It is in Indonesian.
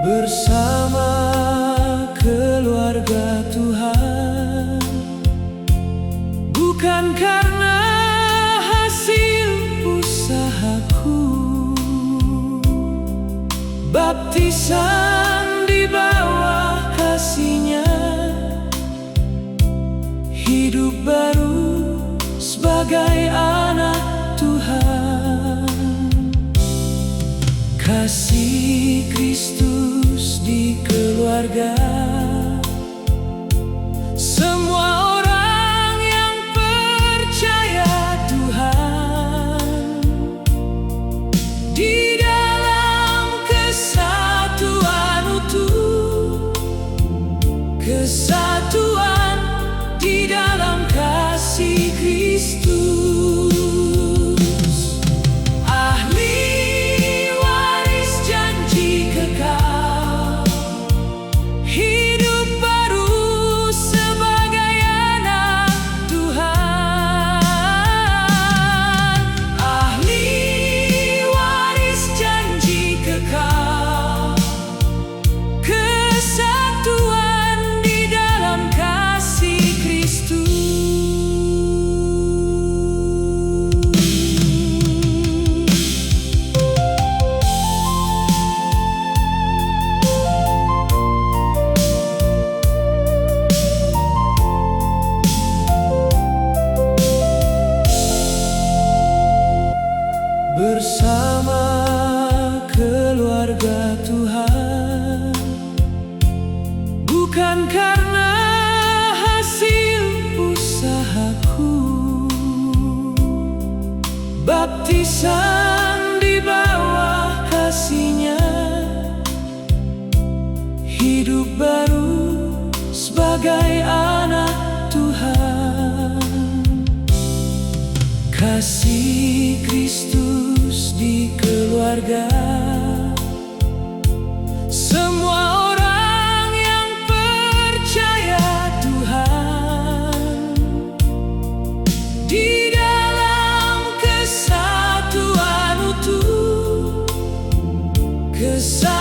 Bersama keluarga Tuhan, bukan karena hasil usahaku. Baptisan di bawah kasih-Nya, hidup baru sebagai anak Tuhan. Kasih Kristus di keluarga, semua orang yang percaya Tuhan, di dalam kesatuan utuh, kesatuan di dalam kasih Kristus. Bersama keluarga Tuhan, bukan karena hasil usahaku. Baptisan di bawah kasih-Nya, hidup baru sebagai anak Tuhan. Kasih Kristus di keluarga, semua orang yang percaya Tuhan, di dalam kesatuan utuh, kesatuan